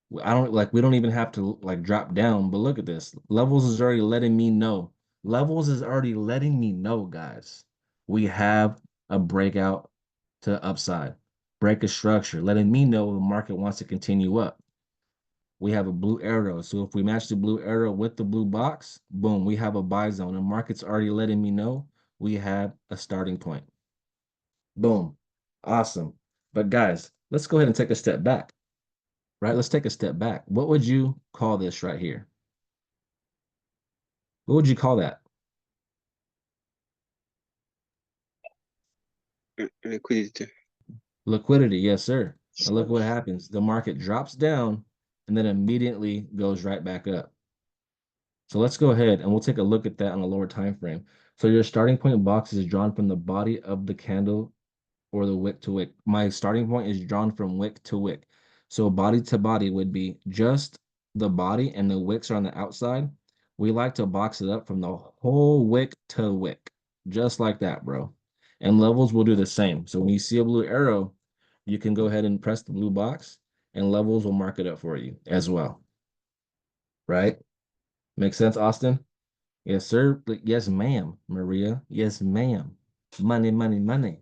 We don't even have to like drop down, but look at this. Levels is already letting me know. Levels is already letting me know, guys. We have a breakout to upside. Break a structure, letting me know the market wants to continue up. We have a blue arrow. So if we match the blue arrow with the blue box, boom, we have a buy zone. The market's already letting me know we have a starting point. Boom. Awesome. But guys, let's go ahead and take a step back. Right? Let's take a step back. What would you call this right here? What would you call that? Liquidity. Liquidity, yes, sir. And look what happens. The market drops down, and then immediately goes right back up. So let's go ahead and we'll take a look at that on a lower time frame. So your starting point box is drawn from the body of the candle or the wick to wick. My starting point is drawn from wick to wick. So body to body would be just the body and the wicks are on the outside. We like to box it up from the whole wick to wick, just like that, bro. And levels will do the same. So when you see a blue arrow, you can go ahead and press the blue box and levels will mark it up for you as well. Right? Make sense, Austin? Yes, sir. Yes, ma'am, Maria. Yes, ma'am. Money, money, money.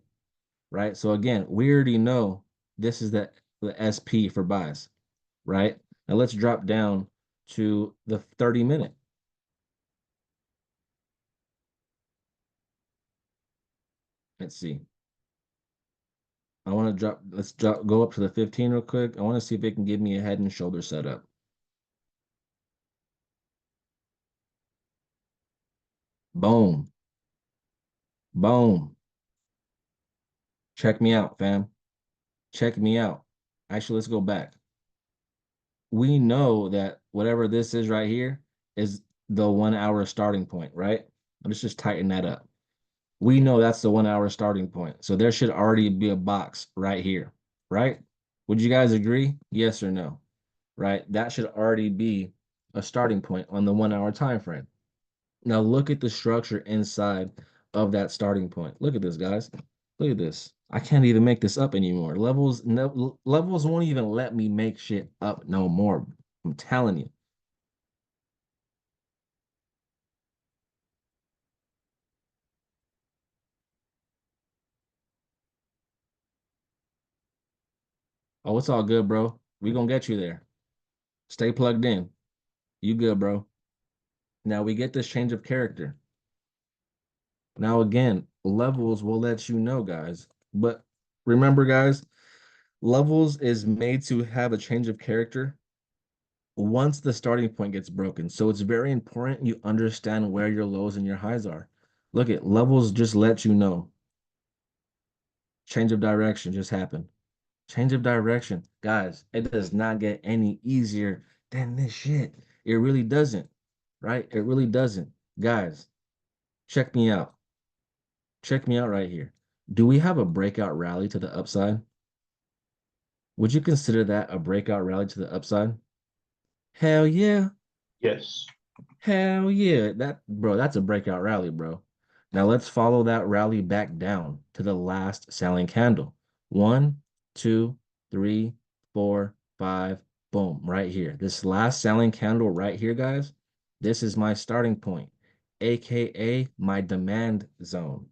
Right? So again, we already know this is the SP for buys, right? Now let's drop down to the 30-minute. Let's see. Let's go up to the 15 real quick. I want to see if it can give me a head and shoulder setup. Boom. Boom. Check me out, fam. Check me out. Actually, let's go back. We know that whatever this is right here is the 1 hour starting point, right? Let's just tighten that up. We know that's the 1 hour starting point. So there should already be a box right here, right? Would you guys agree? Yes or no? Right? That should already be a starting point on the 1 hour time frame. Now look at the structure inside of that starting point. Look at this, guys. Look at this. I can't even make this up anymore. Levels won't even let me make shit up no more. I'm telling you. Oh, it's all good, bro. We gonna get you there. Stay plugged in. You good, bro. Now we get this change of character. Now again, levels will let you know, guys. But remember, guys, levels is made to have a change of character once the starting point gets broken. So it's very important you understand where your lows and your highs are. Look at levels just let you know. Change of direction just happened. Change of direction. Guys, it does not get any easier than this shit. It really doesn't, right? It really doesn't. Guys, check me out. Check me out right here. Do we have a breakout rally to the upside? Would you consider that a breakout rally to the upside? Hell yeah. Yes. Hell yeah. That's a breakout rally, bro. Now let's follow that rally back down to the last selling candle. 1, 2, 3, 4, 5, boom, right here. This last selling candle right here, guys, this is my starting point, aka my demand zone.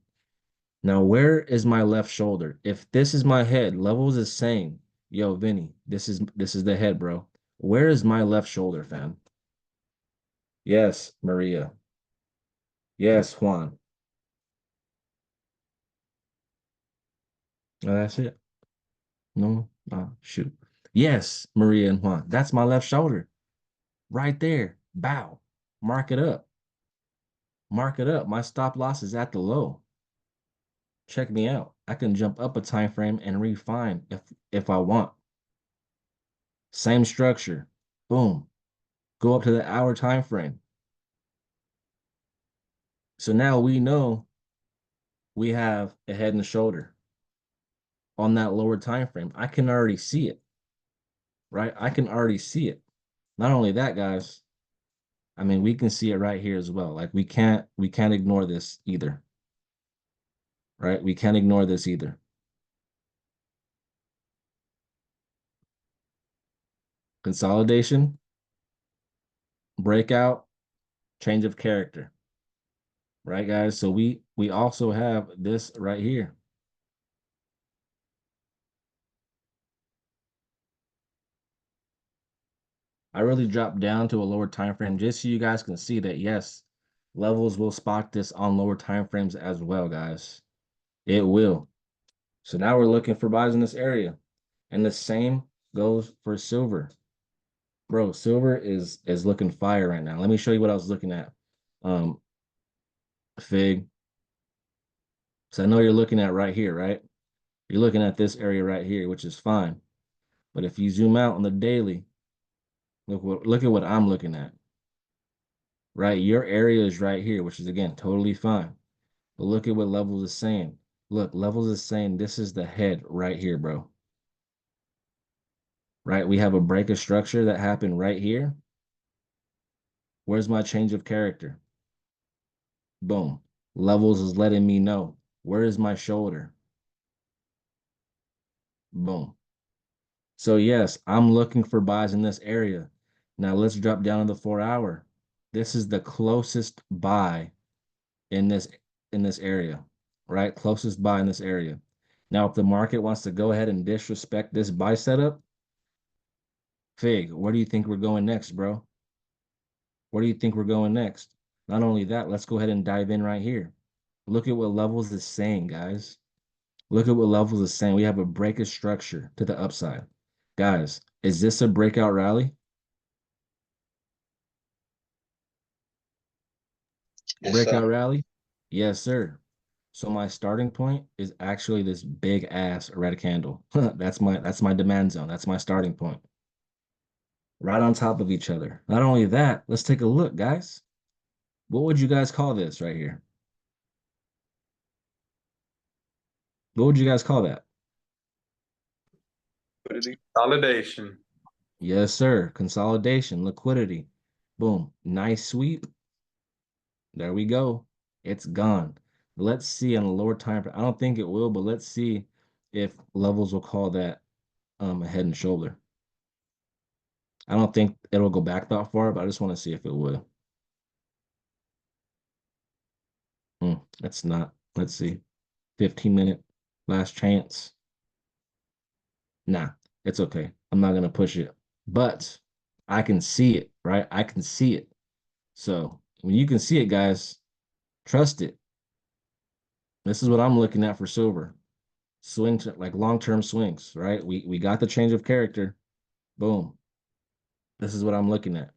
Now, where is my left shoulder? If this is my head, Levels is saying, yo, Vinny, this is the head, bro. Where is my left shoulder, fam? Yes, Maria. Yes, Juan. Oh, that's it. No, shoot. Yes, Maria and Juan. That's my left shoulder. Right there. Bow. Mark it up. Mark it up. My stop loss is at the low. Check me out. I can jump up a time frame and refine if I want. Same structure. Boom. Go up to the hour time frame. So now we know we have a head and shoulder on that lower time frame. I can already see it, right? I can already see it. Not only that, guys, I mean, we can see it right here as well. Like we can't ignore this either, right? We can't ignore this either. Consolidation, breakout, change of character, right, guys? So we also have this right here. I really dropped down to a lower time frame just so you guys can see that yes, levels will spot this on lower time frames as well, guys. It will. So now we're looking for buys in this area. And the same goes for silver. Bro, silver is looking fire right now. Let me show you what I was looking at. Fig. So I know you're looking at right here, right? You're looking at this area right here, which is fine. But if you zoom out on the daily, Look at what I'm looking at. Right? Your area is right here, which is again totally fine. But look at what Levels is saying. Look, Levels is saying this is the head right here, bro. Right? We have a break of structure that happened right here. Where's my change of character? Boom. Levels is letting me know. Where is my shoulder? Boom. So yes, I'm looking for buys in this area. Now let's drop down to the 4 hour. This is the closest buy in this area, right? Closest buy in this area. Now, if the market wants to go ahead and disrespect this buy setup, Fig, where do you think we're going next, bro? Where do you think we're going next? Not only that, let's go ahead and dive in right here. Look at what Levels is saying, guys. Look at what Levels is saying. We have a break of structure to the upside. Guys, is this a breakout rally? Breakout rally? Yes, sir. So my starting point is actually this big ass red candle. That's my demand zone. That's my starting point. Right on top of each other. Not only that, let's take a look, guys. What would you guys call this right here? What would you guys call that? Consolidation. Yes, sir. Consolidation, liquidity. Boom. Nice sweep. There we go. It's gone. Let's see on a lower time frame. I don't think it will, but let's see if Levels will call that a head and shoulder. I don't think it'll go back that far, but I just want to see if it would. It's not. Let's see. 15-minute last chance. Nah, it's okay. I'm not gonna push it, but I can see it, right? I can see it. So when you can see it, guys, trust it. This is what I'm looking at for silver. Swing to like long-term swings, right? We got the change of character. Boom. This is what I'm looking at.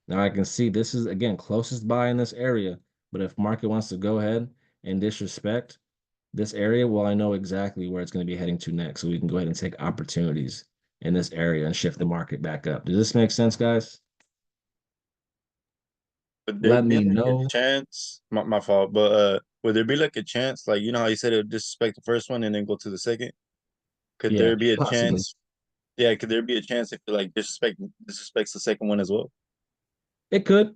Now I can see this is again closest buy in this area, but if market wants to go ahead and disrespect this area, well, I know exactly where it's going to be heading to next. So we can go ahead and take opportunities in this area and shift the market back up. Does this make sense, guys? Would there Let be me like know. a chance? My fault, but would there be like a chance, like you know how you said it would disrespect the first one and then go to the second? Could Yeah, there be a possibly. chance? Yeah, could there be a chance if it like disrespects the second one as well? It could.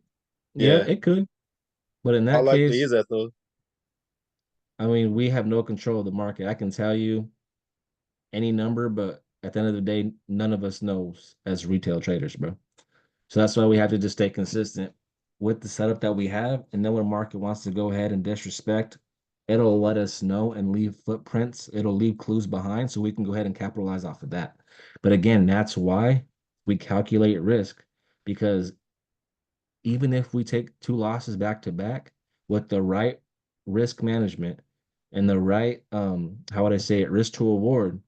Yeah, Yeah. it could. But in How that likely case, is that though? I mean, we have no control of the market. I can tell you any number, but at the end of the day, none of us knows as retail traders, bro. So that's why we have to just stay consistent with the setup that we have. And then when market wants to go ahead and disrespect, it'll let us know and leave footprints. It'll leave clues behind so we can go ahead and capitalize off of that. But again, that's why we calculate risk, because even if we take two losses back to back with the right risk management and the right how would I say it, risk to reward,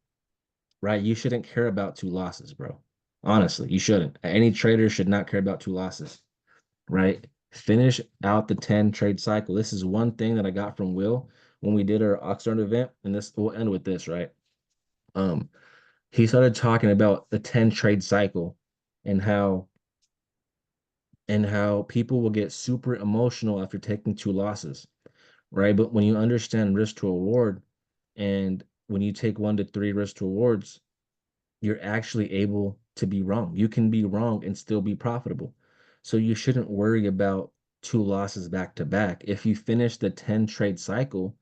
right? You shouldn't care about two losses, bro. Honestly, you shouldn't. Any trader should not care about two losses, right? Finish out the 10 trade cycle. This is one thing that I got from Will when we did our Oxnard event, and this will end with this, right? Um, he started talking about the 10 trade cycle and how people will get super emotional after taking two losses, right? But when you understand risk to reward, and when you take 1 to 3 risk to rewards, you're actually able to be wrong. You can be wrong and still be profitable. So you shouldn't worry about two losses back to back. If you finish the 10 trade cycle,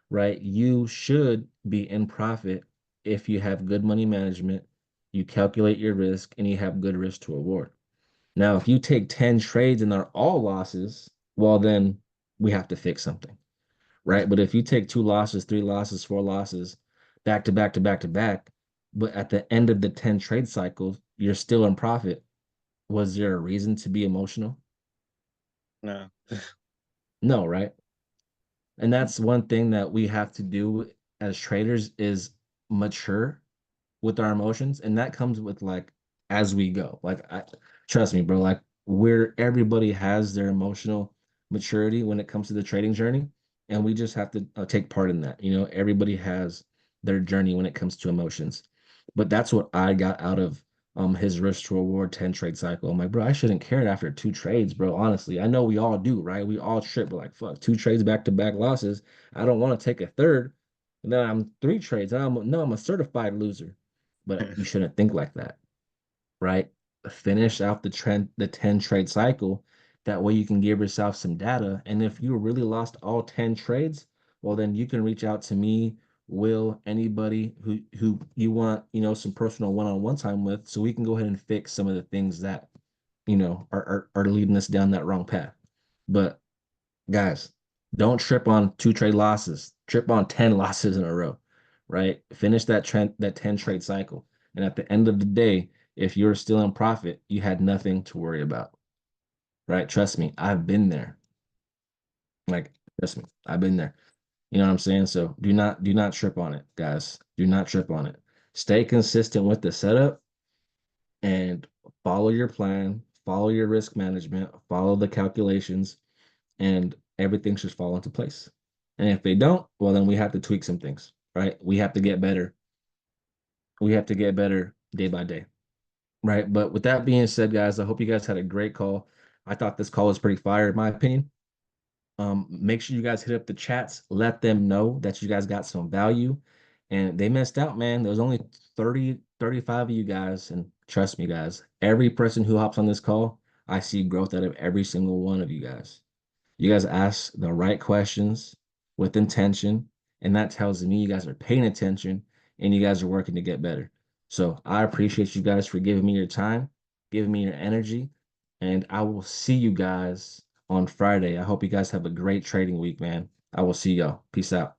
right, you should be in profit if you have good money management, you calculate your risk, and you have good risk to reward. Now, if you take 10 trades and they're all losses, well, then we have to fix something, right? But if you take 2 losses, 3 losses, 4 losses, back to back to back to back, but at the end of the 10 trade cycles, you're still in profit. Was there a reason to be emotional? No. No, right? And that's one thing that we have to do as traders is mature with our emotions. And that comes with like as we go. Trust me, bro, like everybody has their emotional maturity when it comes to the trading journey. And we just have to take part in that. You know, everybody has their journey when it comes to emotions. But that's what I got out of his risk to reward 10 trade cycle. I'm like, bro, I shouldn't care after 2 trades, bro. Honestly, I know we all do, right? We all trip, but like, fuck, 2 trades back to back losses. I don't want to take a third. And then I'm 3 trades. I'm a certified loser. But you shouldn't think like that, right? Finish out the 10 trade cycle. That way you can give yourself some data. And if you really lost all 10 trades, well, then you can reach out to me, Will, anybody who you want, some personal one-on-one time with, so we can go ahead and fix some of the things that, are leading us down that wrong path. But guys, don't trip on 2 trade losses. Trip on 10 losses in a row, right? Finish that 10 trade cycle. And at the end of the day, if you're still in profit, you had nothing to worry about. Right? Trust me, I've been there. Like, trust me, I've been there. You know what I'm saying? So do not trip on it, guys. Do not trip on it. Stay consistent with the setup and follow your plan, follow your risk management, follow the calculations, and everything should fall into place. And if they don't, well, then we have to tweak some things, right? We have to get better. We have to get better day by day, right? But with that being said, guys, I hope you guys had a great call. I thought this call was pretty fire, in my opinion. Make sure you guys hit up the chats, let them know that you guys got some value. And they missed out, man. There was only 30, 35 of you guys. And trust me, guys, every person who hops on this call, I see growth out of every single one of you guys. You guys ask the right questions with intention, and that tells me you guys are paying attention and you guys are working to get better. So I appreciate you guys for giving me your time, giving me your energy, and I will see you guys on Friday. I hope you guys have a great trading week, man. I will see y'all. Peace out.